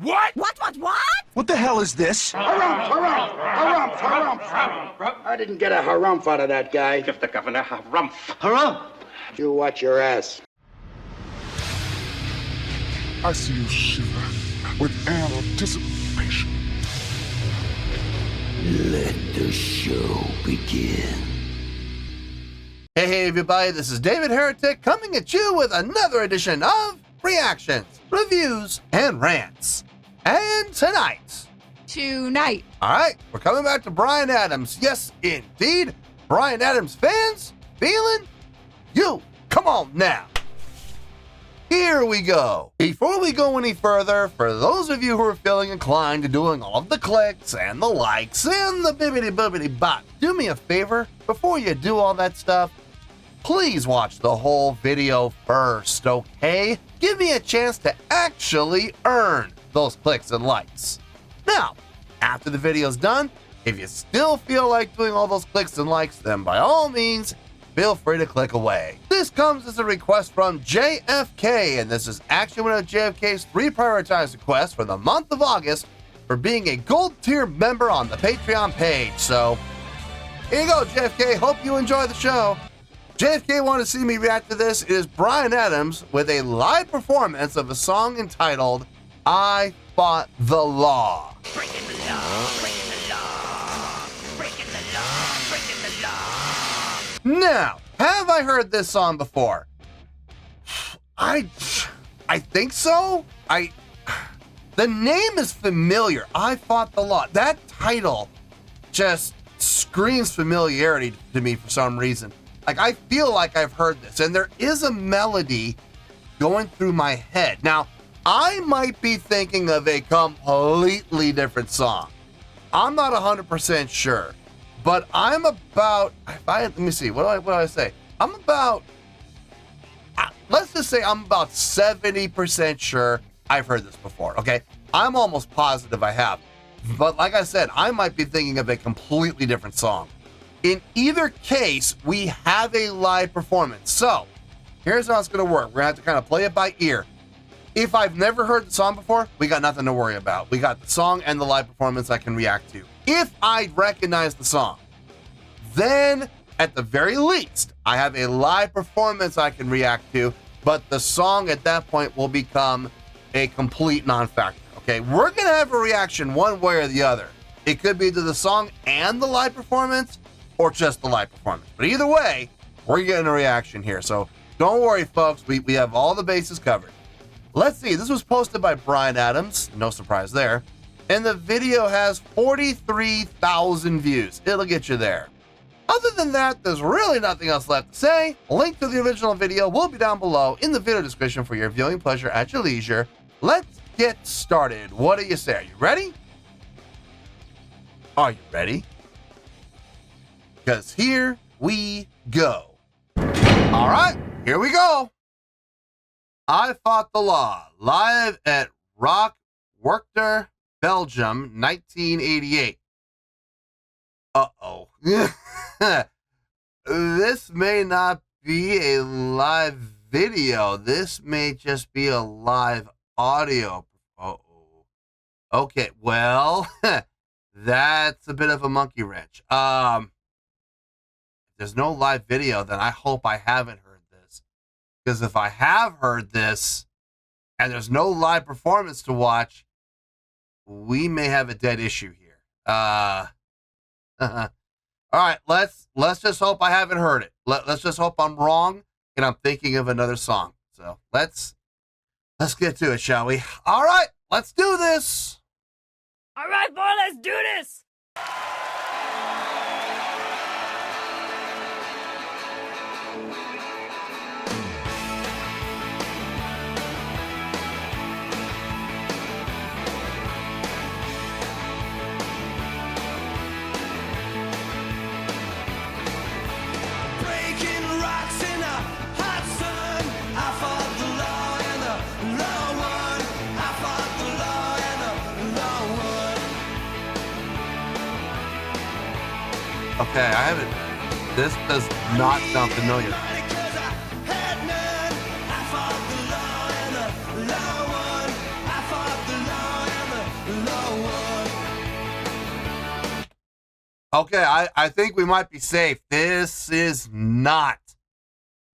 What? What? What the hell is this? Harumph. I didn't get a harumph out of that guy. Give the governor harumph. Harumph? You watch your ass. I see you shiver with anticipation. Let the show begin. Hey everybody, this is David Heretic coming at you with another edition of Reactions, Reviews, and Rants. And tonight, alright, we're coming back to Bryan Adams. Yes, indeed, Bryan Adams fans, feeling you. Come on now. Here we go. Before we go any further, for those of you who are feeling inclined to doing all of the clicks and the likes and the bibbity-bobbity bot, do me a favor, before you do all that stuff, please watch the whole video first, okay? Give me a chance to actually earn those clicks and likes. Now, after the video's done, if you still feel like doing all those clicks and likes, then by all means, feel free to click away. This comes as a request from JFK, and this is actually one of JFK's 3 prioritized requests for the month of August for being a gold tier member on the Patreon page. So, here you go, JFK. Hope you enjoy the show. JFK wanted to see me react to this. It is Bryan Adams with a live performance of a song entitled I Fought the Law. Breaking the law, breaking the law, breaking the law, breaking the law. Now, have I heard this song before? I think so. The name is familiar. I Fought the Law. That title just screams familiarity to me for some reason. Like, I feel like I've heard this, and there is a melody going through my head. Now, I might be thinking of a completely different song. I'm not 100% sure, but I'm about, let me see, what do I say? I'm about, let's just say I'm about 70% sure I've heard this before, okay? I'm almost positive I have. But like I said, I might be thinking of a completely different song. In either case, we have a live performance. So, here's how it's going to work. We're going to have to kind of play it by ear. If I've never heard the song before, we got nothing to worry about. We got the song and the live performance I can react to. If I recognize the song, then at the very least, I have a live performance I can react to, but the song at that point will become a complete non-factor. Okay, we're going to have a reaction one way or the other. It could be to the song and the live performance, or just the live performance. But either way, we're getting a reaction here. So don't worry, folks. We have all the bases covered. Let's see. This was posted by Bryan Adams. No surprise there. And the video has 43,000 views. It'll get you there. Other than that, there's really nothing else left to say. A link to the original video will be down below in the video description for your viewing pleasure at your leisure. Let's get started. What do you say? Are you ready? Are you ready? Because here we go. All right, here we go. I Fought the Law, live at Rock Werchter, Belgium, 1988. Uh-oh. This may not be a live video. This may just be a live audio. Uh-oh. Okay, well, that's a bit of a monkey wrench. There's no live video, then I hope I haven't heard this. Because if I have heard this and there's no live performance to watch, we may have a dead issue here. All right, let's just hope I haven't heard it. Let's just hope I'm wrong and I'm thinking of another song. So let's get to it, shall we? All right, let's do this. All right, boy, let's do this. Okay, I haven't. This does not sound familiar. Okay, I think we might be safe. This is not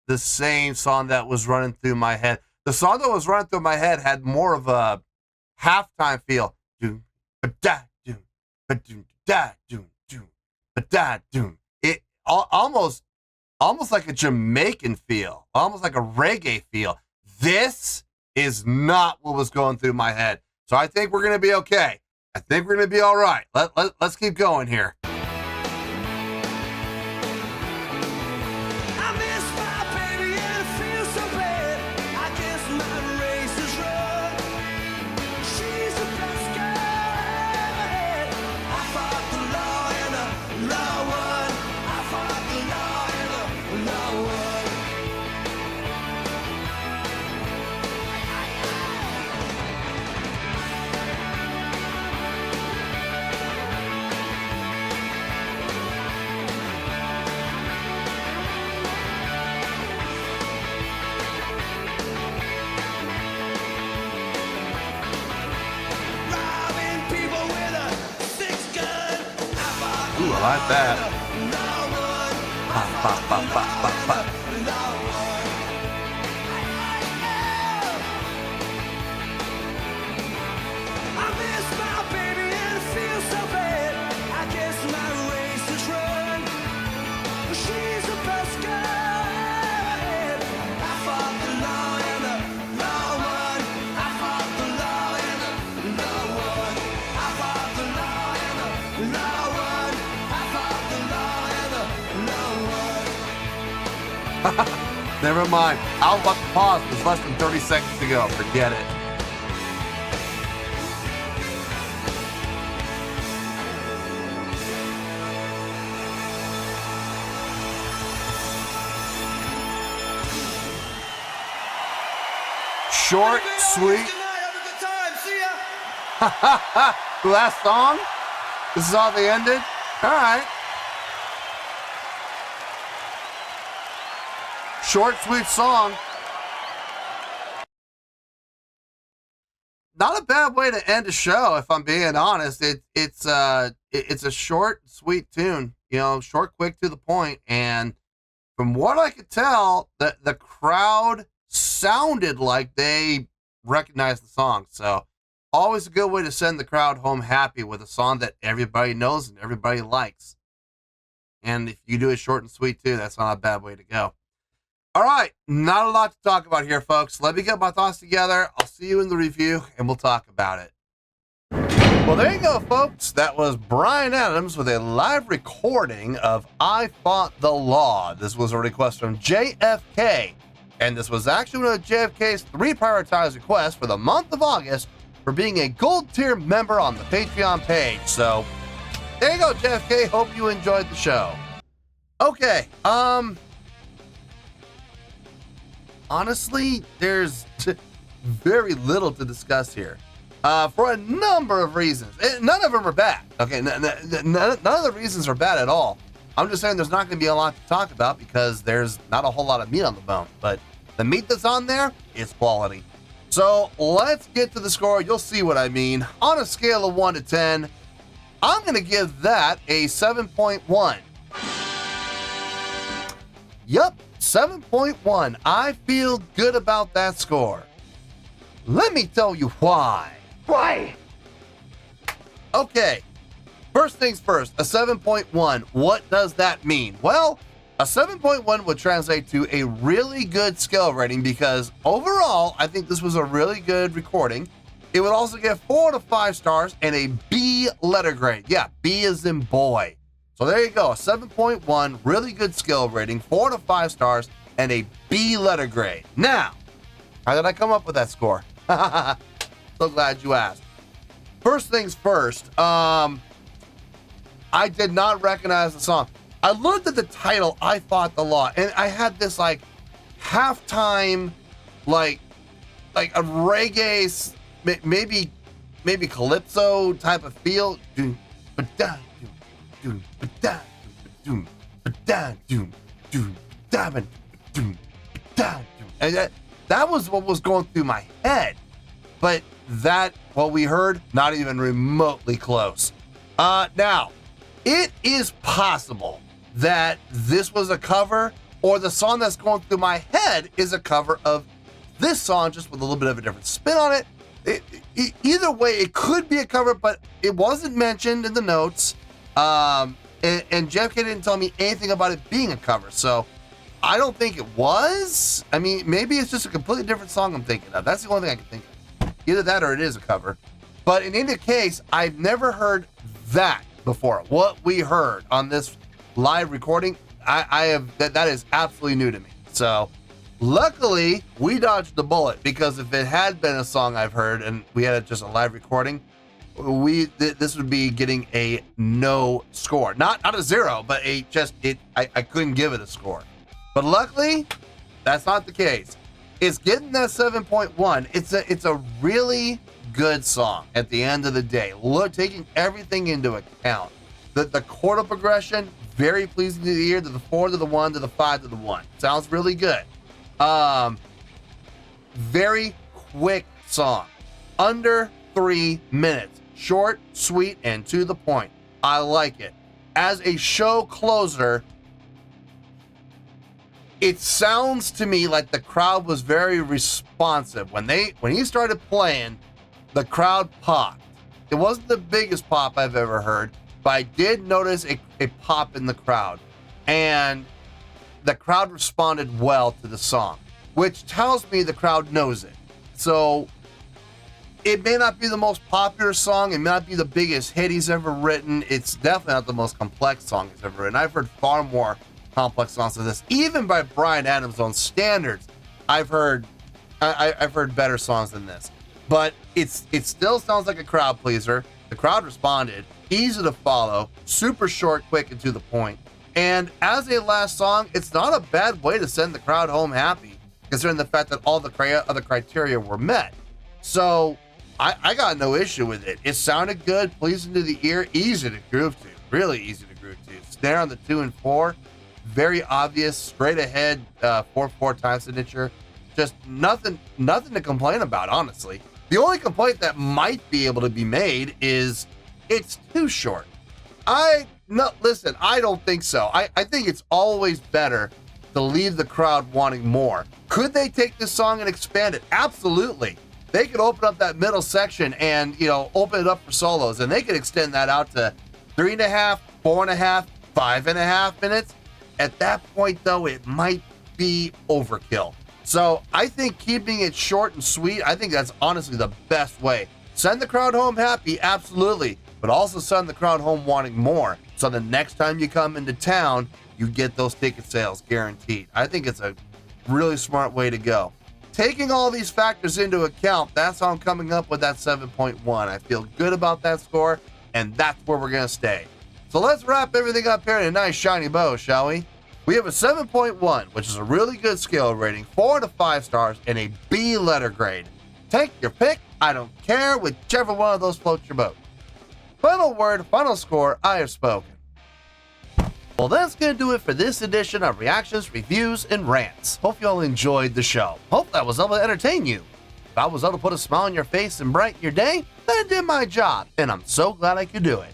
the same song that was running through my head. The song that was running through my head had more of a halftime feel. Doom, ba-da, doom, ba-doom, da, doom, doom, ba-da, doom. It almost like a Jamaican feel, almost like a reggae feel. This is not what was going through my head. So I think we're going to be okay. I think we're going to be all right. Let's keep going here. Ooh, I like that. Pop, pop, pop, pop, pop, pop. Never mind. I'll let the pause. There's less than 30 seconds to go. Forget it. Short, sweet. The last song? This is how they ended? All right. Short, sweet song. Not a bad way to end a show, if I'm being honest. It's a short, sweet tune. You know, short, quick, to the point. And from what I could tell, the crowd sounded like they recognized the song. So always a good way to send the crowd home happy with a song that everybody knows and everybody likes. And if you do it short and sweet too, that's not a bad way to go. All right, not a lot to talk about here, folks. Let me get my thoughts together. I'll see you in the review, and we'll talk about it. Well, there you go, folks. That was Bryan Adams with a live recording of I Fought the Law. This was a request from JFK, and this was actually one of JFK's 3 prioritized requests for the month of August for being a gold tier member on the Patreon page. So, there you go, JFK. Hope you enjoyed the show. Okay, honestly, there's very little to discuss here for a number of reasons. None of them are bad. Okay, none of the reasons are bad at all. I'm just saying there's not going to be a lot to talk about because there's not a whole lot of meat on the bone. But the meat that's on there is quality. So let's get to the score. You'll see what I mean. On a scale of 1 to 10, I'm going to give that a 7.1. Yup. 7.1. I feel good about that score. Let me tell you why. Why? Okay, first things first, a 7.1. What does that mean? Well, a 7.1 would translate to a really good skill rating because overall, I think this was a really good recording. It would also get 4 to 5 stars and a B letter grade. Yeah, B is in boy. So there you go, a 7.1, really good skill rating, 4 to 5 stars, and a B letter grade. Now, how did I come up with that score? So glad you asked. First things first, I did not recognize the song. I looked at the title, I Fought the Law, and I had this like halftime, like a reggae, maybe calypso type of feel. And that was what was going through my head. But that, what we heard, not even remotely close. Now, It is possible that this was a cover, or the song that's going through my head is a cover of this song, just with a little bit of a different spin on it. Either way, it could be a cover, but it wasn't mentioned in the notes. And Jeff K didn't tell me anything about it being a cover, so I don't think it was. I mean, maybe it's just a completely different song I'm thinking of. That's the only thing I can think of. Either that or it is a cover. But in either case, I've never heard that before. What we heard on this live recording, I have that is absolutely new to me. So luckily, we dodged the bullet, because if it had been a song I've heard and we had just a live recording, this would be getting a no score. Not a 0, but I couldn't give it a score. But luckily, that's not the case. It's getting that 7.1. It's a really good song at the end of the day. Look, taking everything into account. The chordal progression, very pleasing to the ear, to the 4, to the 1, to the 5, to the 1. Sounds really good. Very quick song. Under 3 minutes. Short, sweet, and to the point. I like it. As a show closer, it sounds to me like the crowd was very responsive. When he started playing, the crowd popped. It wasn't the biggest pop I've ever heard, but I did notice a pop in the crowd. And the crowd responded well to the song, which tells me the crowd knows it. So it may not be the most popular song. It may not be the biggest hit he's ever written. It's definitely not the most complex song he's ever written. I've heard far more complex songs than this. Even by Bryan Adams' own standards, I've heard better songs than this. But it still sounds like a crowd pleaser. The crowd responded. Easy to follow. Super short, quick, and to the point. And as a last song, it's not a bad way to send the crowd home happy, considering the fact that all the other criteria were met. So I got no issue with it. It sounded good, pleasing to the ear, easy to groove to, really easy to groove to. Snare on the 2 and 4, very obvious, straight ahead, 4/4 time signature. Just nothing to complain about, honestly. The only complaint that might be able to be made is it's too short. Listen, I don't think so. I think it's always better to leave the crowd wanting more. Could they take this song and expand it? Absolutely. They could open up that middle section and, open it up for solos, and they could extend that out to 3.5, 4.5, 5.5 minutes. At that point, though, it might be overkill. So I think keeping it short and sweet, I think that's honestly the best way. Send the crowd home happy, absolutely, but also send the crowd home wanting more. So the next time you come into town, you get those ticket sales guaranteed. I think it's a really smart way to go. Taking all these factors into account, that's how I'm coming up with that 7.1. I feel good about that score, and that's where we're going to stay. So let's wrap everything up here in a nice shiny bow, shall we? We have a 7.1, which is a really good scale rating, 4 to 5 stars, and a B letter grade. Take your pick. I don't care, whichever one of those floats your boat. Final word, final score, I have spoken. Well, that's going to do it for this edition of Reactions, Reviews, and Rants. Hope you all enjoyed the show. Hope I was able to entertain you. If I was able to put a smile on your face and brighten your day, then I did my job, and I'm so glad I could do it.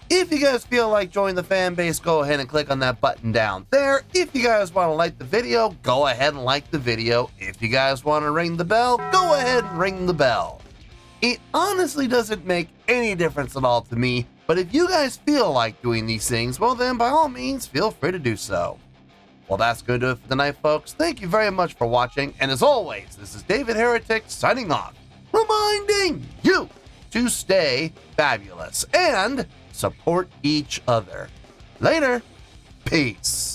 If you guys feel like joining the fan base, go ahead and click on that button down there. If you guys want to like the video, go ahead and like the video. If you guys want to ring the bell, go ahead and ring the bell. It honestly doesn't make any difference at all to me, but if you guys feel like doing these things, well then by all means, feel free to do so. Well, that's going to do it for tonight, folks. Thank you very much for watching, and as always, this is David Heretic signing off, reminding you to stay fabulous and support each other. Later. Peace.